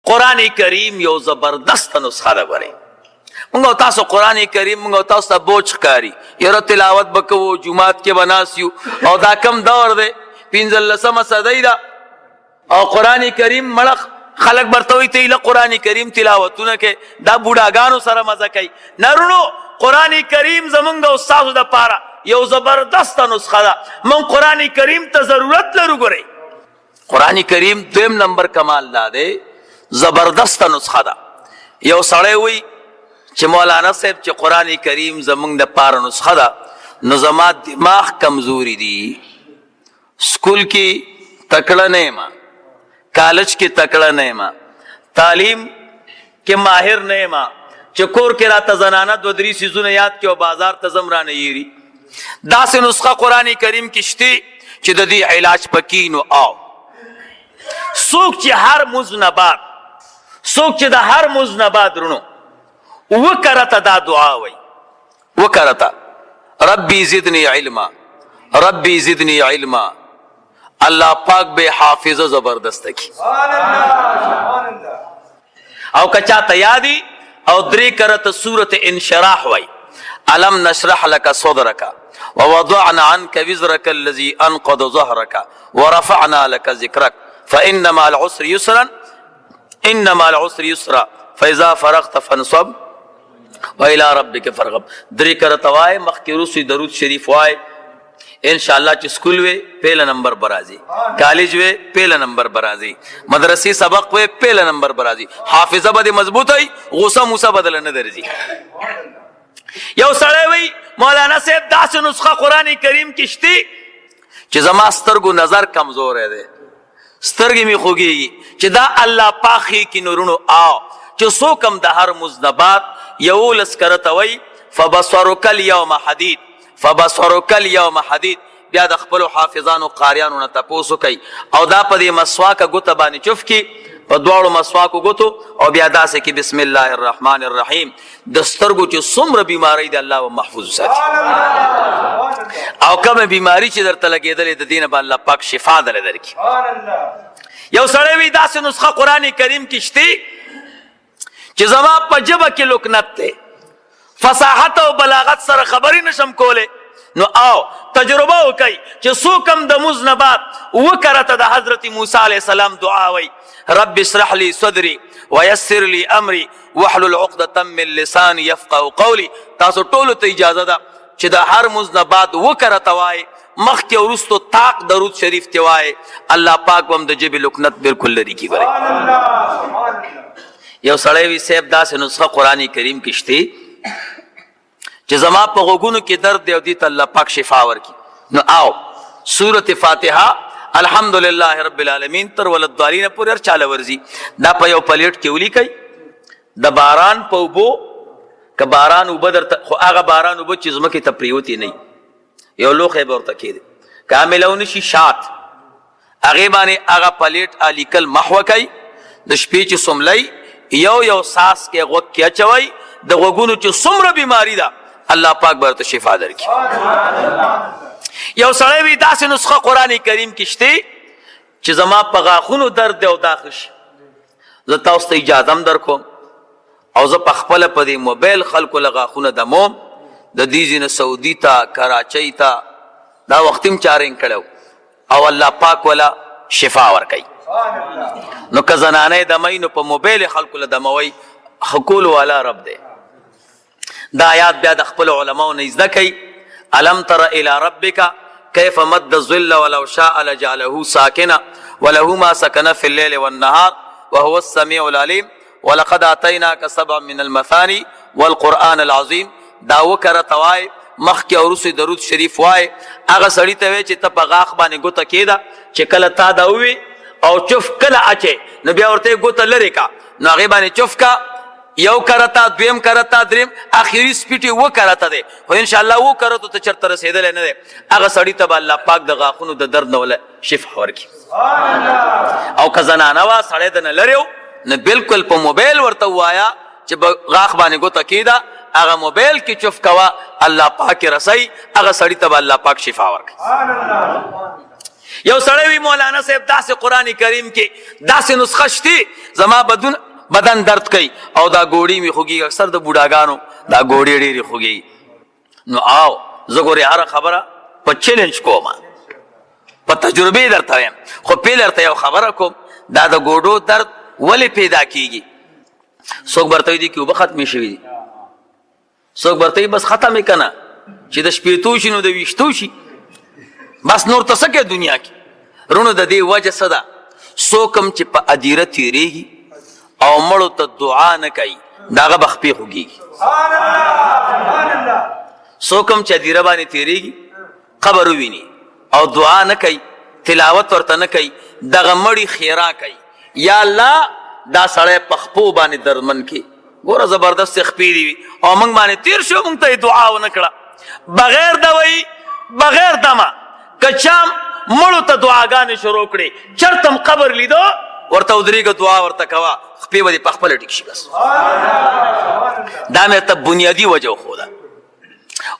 قرآن کریم یو زبردست نسخه ده. غوري موږ تاسو قرآن کریم موږ تاسو ته بوج ښکاري، یره تلاوت به کوو، جومات کې به ناست یو، او دا کم دور دی 15مه صدۍ ده، او قرآن کریم مړه خلک برته وایي ته قرآن کریم تلاوتونه کې دا بوډاګانو سره مزه کوي. نرونو قرآن کریم زمونږ د استادو دپاره یو زبردسته نسخه ده. موږ قرآن کریم ته ضرورت لرو. ګورئ قرآن کریم دویم نمبر کمال دا دی، زبردسته نسخه ده. یو سړی وایي چې مولانا صاحب چې قرآن کریم زمونږ دپاره نسخه ده، نو زما دماغ کمزوري دي، سکول کې تکړه نه یم، کالج کې تکړه نه یم، تعلیم کې ماهر نه یم، چې کور کې راته زنانه دو درې څیزونه یاد کړي او بازار ته ځم رانه یېري. داسې نسخه قرآن کریم کې شته چې د دې علاج پکې نو آو. څوک چې هر مز نه بعد څوک چې د هر مز نه بعد رونو وکرته دا دعا وی، وکرته ربی زدنی علما، ربی زدنی علما، اللہ پاک بے حافظ زبردست کی. او کچا تیادی او دری کرت سورت انشراح وی، علم نشرح لك صدرك ووضعنا عنك وزرك الذي انقض ظهرك ورفعنا لك ذكرك فإن مع العسر يسرا إن مع العسر يسرا فإذا فرغت فانصب وإلى ربك فارغب. دری کرت وای مخکی روسی درود شریف وای، انشاءاللہ چې سکول وی پہلا نمبر برازی، کالج وی پہلا نمبر برازی، مدرسی سبق وی پہلا نمبر برازی، حافظه بده مضبوط ای، غوسه موسه بدل نه درځي. یو سړی وی مولانا صاحب داسې نسخه قرآن کریم کې شته چې زما سترګو نظر کمزور دی، سترګې مې خوږېږي، چې دا الله پاخي کې نورونو آو چې څوک هم د هر مذنبات 11 کرته وی فبصرک الیوم حدید، فبصرک الیوم حدید. بیا د خپلو حافظانو قاریانو نه تپوس وکئ او دا په دې مسواکه ګوته باندې چف کي، په دواړو مسواکو ګوتو، او بیا داسې کې بسم الله الرحمن الرحیم. د سترګو چې څومره بیماری دی الله و محفوظ ساتي، او کومه بیماری چې درته لګېدلې د دې نه به الله پاک شفا دله درکړي. یو سړی وي داسې نسخه قرآن کریم کې شته چې زما په ژبه کې لکنت دی، فصاحت او بلاغت سره خبرې نشم کولی، نو آو تجربه وکئ چې څوک هم د مز نه بعد وکرته د حضرت موسی علیه السلام دعا وی، رب اشرح لي صدري ويسر لي امري واحلل عقدة من لساني يفقهوا قولي. تاسو ټولو ته اجازه ده چې د هر مز نه بعد وکرته وای، مخکې وروستو طاق درود شریف ته وای، الله پاک به هم د ژبې لکنت بالکل لرې کړي. یو سړی وي صاحب داسې نسخه قرآن کریم کې شته چې زما په غوږونو کې درد دی او دې ته الله پاک شفا ورکړي. نو آو سورت فاتحه الحمدلله رب العالمین تر ولضالین پورې هر چاله ورځي. دا په یو پلیټ کې ولیکئ، د باران په اوبو که باران اوبه درته، خو هغه باران اوبه چې ځمکې ته پریوتې نه وي، یو لوښی به ورته کېدی کامله ونشي شات، هغې باندې هغه پلیټ لیکل محوه کوي، د شپې چې سملی یو یو ساس کې غوږ کې اچوئ، د غوږونو چې څومره بیماری ده الله پاک به ورته شفا درکړي. یو سړی وي داسې نسخه قرآن کریم کې شته چې زما په غاښونو درد دی او دا ښه شي، زه تاسو ته اجازه هم درکوم او زه په خپله په دې موبایل خلکو له غاښونه دموم، د دې ځینې سعودي ته کراچۍ ته دا وختي م چارینګ کړی او الله پاک ولا شفا ورکوي. نو که زنانه دموي نو په موبایل خلکو له دموي، ښه والا رب دی. دا آیات بیا د خپل علماو نه زده کوي، الم تر الى ربک کیف مد الظل ولو شاء لجعله ساکنا وله ما سکن فی اللیل والنهار وهو السمیع العلیم ولقد آتیناک سبعا من المثانی والقرآن العظیم. دا وکرته وای، مخکې او وروسته درود شریف وای. هغه سړي ته وایي چې ته په غاښ باندې ګوته کېده، چې کله تا دا ووي او چف کله اچې نو بیا ورته ګوته لرې کا، نو هغې باندې چف کا، یو کرتا دویم کرتا دریم اخیری سپیټي و کرتا دی، خو انشاءالله و کرتو ته چرته رسېدلی نه دی. هغه سړي ته به الله پاک د غاښونو د درد نه وله شفا ورکړي. او که زنانه وه سړی د نه لرې و نو بلکل په موبایل ورته ووایه چې غاښ باندې ګوته کېده، هغه موبایل کې چف کوه، الله پاک رسئ، هغه سړي ته به الله پاک شفا ورکړي. یو سړی وی مولانا صاحب داسې قرآن کریم کې داسې نسخه شته زما بدن درد کوي او دا ګوړی می خوږي، اکثر د بوډاګانو دا ګوړی ډېری خوږي. نو آو زه ګورې هره خبره په چیلنج کوم، په تجربه درته وایم، خو پیل درته یو خبره کوم، دا د ګوډو درد ولې پیدا کیږي؟ څوک برته دي کې اوبه ختمې شوي دي، څوک برته بس ختمې که نه چې د شپېتو شي نو د ویشتو شي، بس نور ته څه کوي دنیا کې. رونو د دې وجه څه ده؟ څوک هم چې په ادیره تېرېږي او مړو ته دعا نه کوي د هغه به خپې خوږېږي. څوک هم چې ادیره باندې تېرېږي قبر وویني او دعا نه کوي، تلاوت ورته نه کوي، دغه مړي خیرا کوي، یا الله دا سړی په خپو باندې درمن کې ګوره زبردست خپې دي او موږ باندې تېر شو، موږ ته یې دعا ونه کړه بغیر دوی بغیر دمه که چا مړو ته دعاګانې شروع کړې، چرته هم قبر لیدو ورته ودرېږه دعا ورته کوه، خپې به دې په خپله ټیک شي. بس دا مې ته بنیادي وجه وښوده.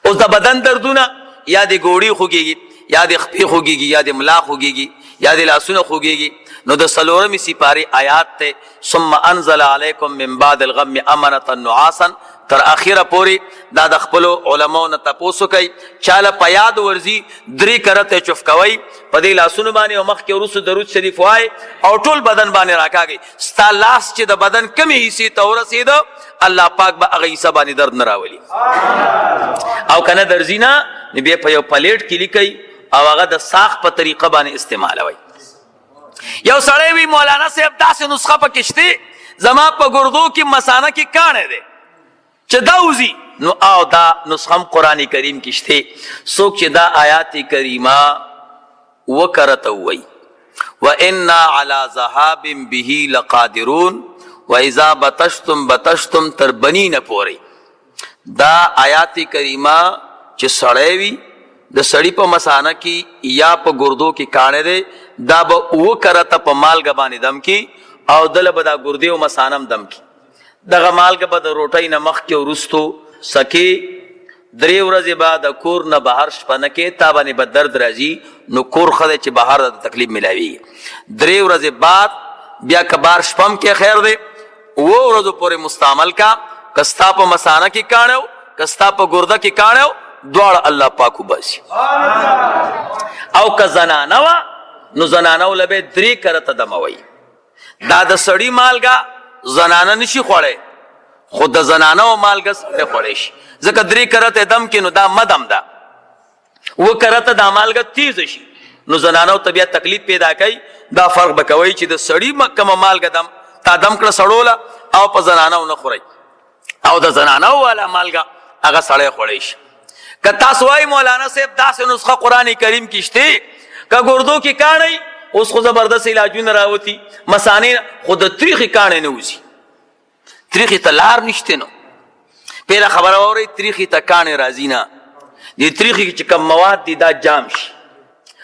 اوس د بدن دردونه یا د ګوړې خوږېږي یا د خپې خوږېږي یا د ملا خوږېږي یا د لاسونه خوږېږي، نو د څلورمې سپارې آیات ته ثم انزل علیکم من بعد الغم امنة نعاسا تر اخره پورې دا د خپلو علماو نه تپوس کوي، چاله په یاد ورځي 3 کرته چف کوئ، په دې لاسونو باندې او مخکې وروسته درود شریف وایي او ټول بدن باندې راکاږئ. ستا لاس چې د بدن کمې حصې ته ورسېده الله پاک به هغه حصه باندې درد نه راولي، او که نه درځي نه نو بیا په یو پلیټ کې لیکئ او هغه د ساخ په طریقه باندې استعمالوئ. یو سړی وی مولانا صاحب داسې نسخه پکې شته زما په ګردو کې مثانه کې کاڼی دی چې دا وځي، نو او دا نسخه هم قرآن کریم کې شته. څوک چې دا آیات کریمه وکرته ووایي وَإِنَّا عَلَى ذَهَابٍ بِهِ لَقَادِرُونَ وَإِذَا بَطَشْتُمْ بَطَشْتُمْ تر بنی نه پورې دا آیات کریمه چې سړی وي د سړي په مثانه کې یا په ګردو کې کاڼی دی، دا به وکرته په مالګه باندې دم کی او دله به دا ګردې او مثانه هم دم کی. دغه مالګه به د روټۍ نه مخکې وروستو سکې 3 ورځې به د کور نه بهر شپه نه کې، تا باندې به درد راځي، نو کور ښه دی چې بهر د تکلیف ملاویږي. 3 ورځې بعد بیا که بار شپه هم کې خیر دی 7 ورځو پورې مستعمل کا، که ستا په مثانه کې کاڼی که ستا په ګرده کې کاڼی دواړه الله پاک وباسي. او که زنانه وه نو زنانو له به 3 کرته دموي. دا د سړي مالګه زنانه نشي خوړی، خو د زنانه و مالګه سړی خوړی شي، ځکه 3 کرته دم کې نو دا مدم ده، 7 کرته دا مالګه تیزه شي نو زنانو ته بیا تکلیف پیدا کوي. دا فرق به کوئ چې د سړي کومه مالګه دم تا دم کړه سړوله او په زنانو نه خورئ، او د زنانو والا مالګه هغه سړی خوړی شي. که تاسو وایي مولانا صاحب داسې نسخه قرآن کریم کې شته که ګردو کې کاڼی اوس خو زبردست علاجونه راوتي مثانې خو د تریخي کاڼی نه وځي، تریخي ته لار نشته. نو پیله خبره واورئ تریخي ته کاڼی راځي نه، دې تریخي چې کوم مواد دي دا جام شي،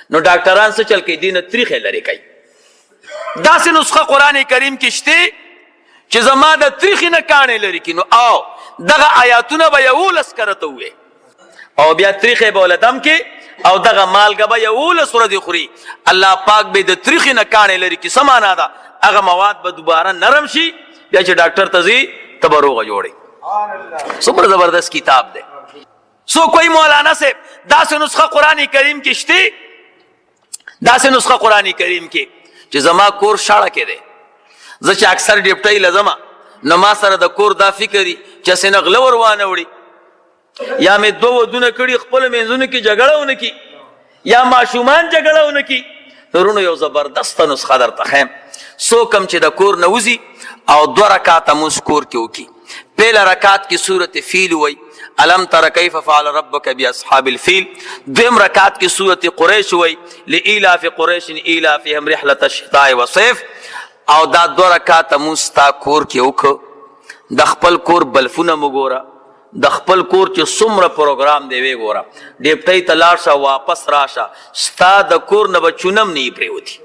نو ډاکټران څه چل کوي دې نه تریخی لرې کوي. داسې نسخه قرآن کریم کې شته چې زما د تریخي نه کاڼی لرې کړي، نو او دغه آیاتونه به 11 کرته ووایي او بیا تریخی به له دم کې او دغه مالګه به 11 ورځې خوري، الله پاک به د تریخي نه کاڼی لرې کړي. څه معنا ده؟ هغه مواد به دوباره نرم شي، بیا چې ډاکټر ته ځي ته به روغه جوړئ. څومره زبردست کتاب دی. څوک وایي مولانا صاحب داسې نسخه قرآن کریم کې شته، داسې نسخه قرآن کریم کې چې زما کور شاړه کې دی، زه چې اکثر ډیپټۍ لزمه نو ما سره د کور دا فکري چې سینه غله ور وانه وړي، یا مې 2 ودونه کړي خپل منځونو کې جګړه ونه کی یا ماشومان جګړه ونه کی. ترونو یو زبردست نسخه درته ښیم. څوک هم چې د کور نه وځي او 2 رکعاته مونځ کور کې وکړي، پیله رکعت کې سورت فیل وایي الم تر کیف فعل ربک باصحاب الفیل، 2 رکعت کې سورت قریش وایي لإیلاف قریش ایلافهم رحلة الشتاء والصيف، او دا 2 رکعاته مونځ تا کور کې وکړه. د خپل کور بلفونه مو ګوره، د خپل کور چې څومره پروګرام دی وی ګوره، ډیپټۍ ته لاړ شه واپس راشه، ستا د کور نه به چونم نه پرېوتي.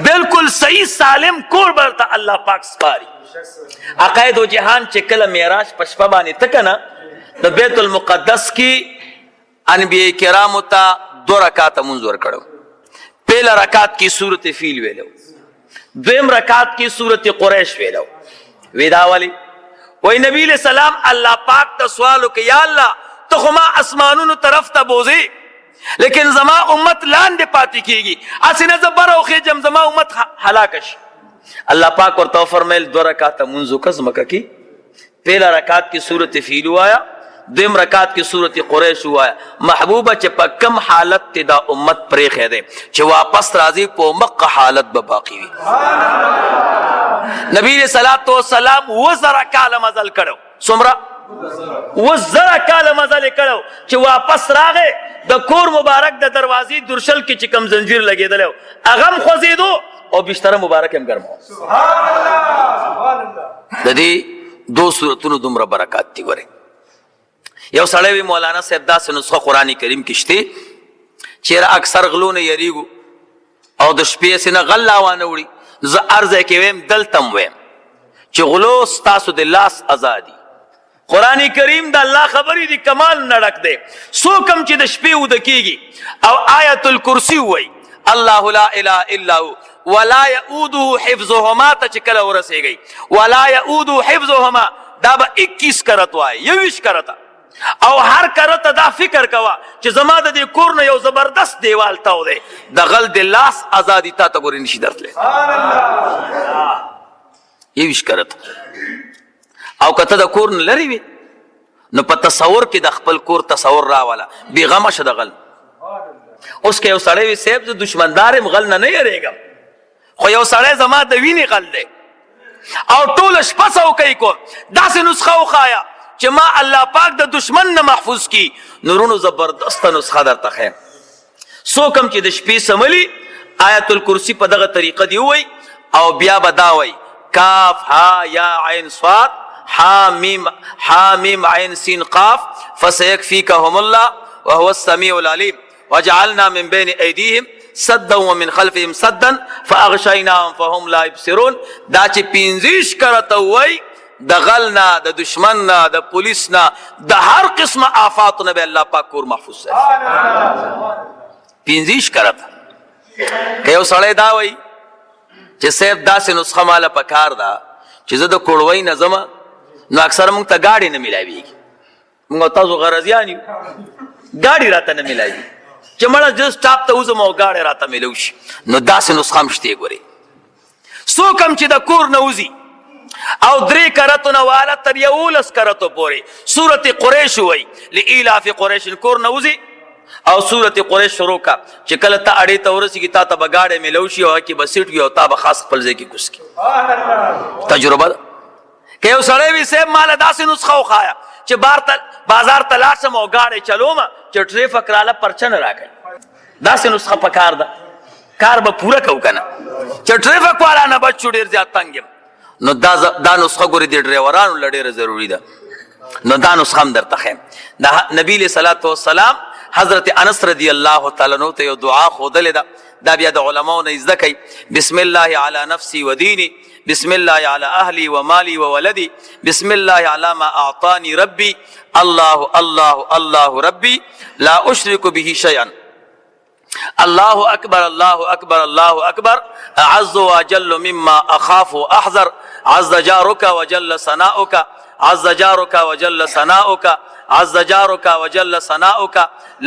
بالکل صحیح سالم کور برته الله پاک سپاري. عقاید و جهان چې کله معراج په شپه باندې ته که نه د بیت المقدس کې انبیاء کرامو ته 2 رکعاته مونځ ورکړو، پہلا رکعت کی صورت فیل ویلو، دویم رکعت کی صورت قریش ویلو. ویدا والی وی نبی علیہ السلام اللہ پاک تا سوالو کہ یا اللہ تو خما اسمانون طرف تا بوزی لیکن زما امت لاندے پاتی کی گی، اسی نزبر او خیجم زما امت ہلاکش. اللہ پاک ورطا فرمیل 2 رکعت منزو کزمکا کی، پہلا رکعت کی صورت فیلو آیا، دویم رکعت کی صورت قریش آیا. محبوبہ چھ پا کم حالت تدا امت پریخے دے چھ واپس رازی پو مقا حالت بباقی وی. نبی علیہ السلام 10 کال مزل کرو، سمرا 10 کال مزل کرو چھ واپس راغے دا کور مبارک دا دروازی درشل کی چکم زنجیر لگے دلو اغم خوزیدو اور بشتر مبارک ہم گرمو. دا دی 2 صورتونو دمرا برکات تی گورے. یو سڑے بھی مولانا صاحب دا سے نسخہ قرآن کریم کشتے چیرا اکثر غلون یریگو او دا شپی سے نا غلا وانوڑی ز ارزے کے ویم دلتم ویم چی غلو ستاسو دے لاس ازادی. قرآن کریم دا اللہ خبری دی کمال نڑک دے سو کم چی دا شپی او دا کی گی او آیت الکرسی ہوئی اللہ لا الہ الا ہو ولا یعودو حفظهما تا چکل ورسے گئی ولا یعودو حفظهما دا با 21 کرتو آئے 21 کرتا او ہر کرتا دا فکر کوا چی زما دا دی کورن یو زبردست دیوال تاو دے دا غل دی لاس ازادی تا تا گوری نشی درد لے 21 کرتا او کتا دا کورن لری وی نو پا تصور کی دا خپل کور تصور را والا بی غمش دا غل اس کے یو سڑے وی سیب جو دشمندارم غل نہ نہیں رہے گا خو یو سڑے زما دا وینی غل دے او طولش پسو کئی کو دا سے نسخہ خایا چی ما اللہ پاک دا دشمن نہ محفوظ کی نورونو زبردست نسخہ در تخیم. سو کم چی دا شپی سملی آیت الکرسی پا دغا طریقہ دی ہوئی او بیا بداوئی کاف ہا یا عین صاد حامیم عین سین قاف فسیکفیکہم اللہ وهو السمیع العلیم وجعلنا من بین ایدیہم صدا ومن خلفهم صدا فاغشیناهم فهم لا يبصرون. دا چی 15 کرتا ہوئی دا غلنا دا دشمننا دا پولیسنا دا ہر قسم آفاتنا بے اللہ پاک کور محفوظ ہے 15 کرتا کہ یو سڑے دا وئی چی سیب دا سے نسخہ مالا پکار دا چیزا دا کوڑوئی نظم نو اکثر مونگ تا گاڑی نمیلاوی گی مونگا تازو غرزیانی گاڑی راتا نمیلاوی چی مڑا جس ٹاپ تا اوزم او گاڑی راتا ملوشی نو دا سے نسخہ مشتے گوری. سو کم چی دا کور نوزی او 3 کرتو نوالا تر یولس کرتو پوری سورت قریش ہوئی لئیلاف قریش کور نوزی او سورت قریش شروع کا چکلتا اڑی تورسی کی تا تا بگاڑے میں لوشی ہوا کی بسیٹ گیا تا بخاص پلزے کی کس کی تجربہ دا کہ یو سڑے بھی سیب مالا دا سی نسخہ خوایا چی بازار تلاشم او گاڑے چلو ما چی ٹریف اکرالا پرچن را گئی دا سی نسخہ پکار دا کار با پورا کہو کنا چی ٹریف اکوالا نبچو دیر زیاد تنگیم نو دا نسخہ گوری دی ڈریورانو لڑیر ضروری دا نو دا نسخہ ہم در تخیم. نبی علیہ السلام حضرت انس رضی اللہ تعالیٰ عنہ تے دعا خودلے دا بیا دا علماء نے ازدکی بسم اللہ علی نفسی و دینی بسم اللہ علی اہلی و مالی و ولدی بسم اللہ علی ما اعطانی ربی اللہ اللہ اللہ ربی لا اشرک به شیئا اللہ اکبر اللہ اکبر اللہ اکبر اعز و اجل مما اخاف و احذر عز جارک و جل ثناؤک عز جارک و جل ثناؤک عز جارک و جل ثناؤک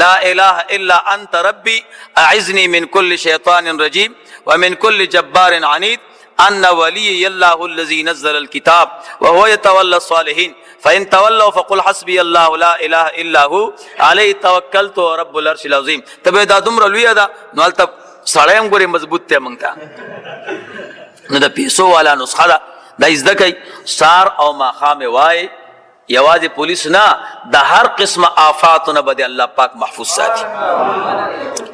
لا الہ الا انت ربی اعزنی من کل شیطان رجیم ومن کل جبار عنید ان ولی اللہ الذی نزل الكتاب وهو يتولى الصالحین فإن تولوا فقل حسبی اللہ لا الہ الا ہو علیہ توکلت رب العرش العظیم. تب دا دمر لویا دا نوال تب سڑیم گوری مضبوط تے منگتا نو دا پیسو والا نسخہ دا ازدکی سار او ماخام وائے یواز پولیس نا دا ہر قسم آفاتنا بدے اللہ پاک محفوظ ساتھی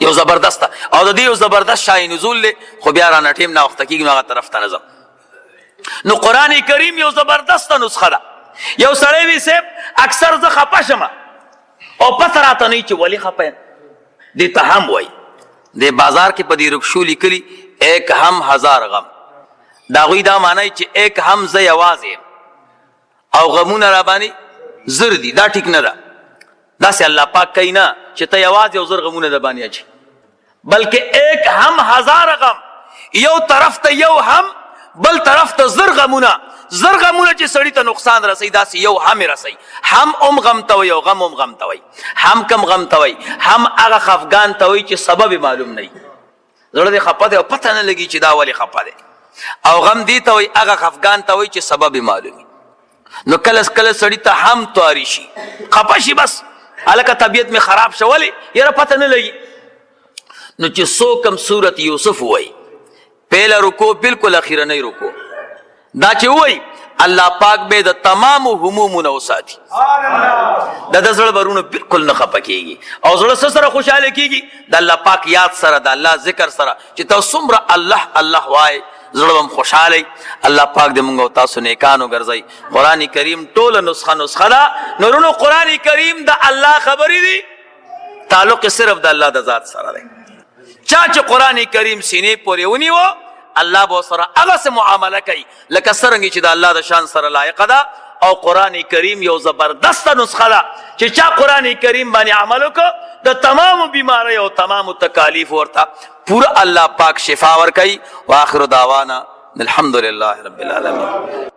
یو زبردست او دا دی یو زبردست شاہی نزول لے خو بیارانا ٹیم نا وقت کی گنو آغا طرف تا نظم. نو قرآن کریم یو زبردست نسخہ دا یو سڑے بھی سیب اکثر ز خپا شما او پتر آتا نہیں چی ولی خپین دی تہم ہوئی دی بازار کی پدی رکشولی کلی ایک ہم 1000 غم دا غوی دا معنی چی ایک ہم زی آوازی او غمون رابانی زر دی دا ٹھیک نہ دا دا سے اللہ پاک کئی نا چی تا آواز او زر غمون رابانی اچھی بلکہ ایک ہم ہزار غم، یو طرف ته یو هم بل طرف ته زر غمونه چې سړی ته نقصان رسي، داسې یو هم رسي. هم غم ته وي او غم غم ته وي. هم کم غم ته وي، هم هغه خفګان ته وي چې سبب معلوم نه وي، زړه دې خفه دی او پته نه لګي چې دا ولې خفه دی. او غم دې ته وي هغه خفګان ته وي چې سبب معلوم وي. نو کله کله سړی ته هم تواری شي، خفه شي، بس هلکه طبیعت مې خراب شو، ولې یاره پته نه لګي. نو چې څوک هم سورت یوسف وایي، پہلا رکو بالکل اخیرنی رکو، دا چې وایي الله پاک به د تمام همومونه وساتي، د زړه برونه بالکل نه خپه کیږي او زړه سره خوشاله کیږي د الله پاک یاد سره، د الله ذکر سره چې تاسو څومره الله الله وای، زړه هم خوشاله. الله پاک دې موږ او تاسو نیکانو ګرځي. قرآن کریم ټوله نسخه ده. نورونو قرآن کریم د الله خبرې دي، تعلق صرف د الله د ذات سره دی. چا چې قرآن کریم سینې پورې ونیوه، الله به سره هغه څه معامله کوي لکه څرنګه چې د الله د شان سره لایق ده. او قرآن کریم یو زبردسته نسخه ده چې چا قرآن کریم باندې عمل وکړ، د تمامو بیماری او تمامو تکالیف ورته پورا الله پاک شفا ورکوي. واخر دعوانا الحمدلله رب العالمین.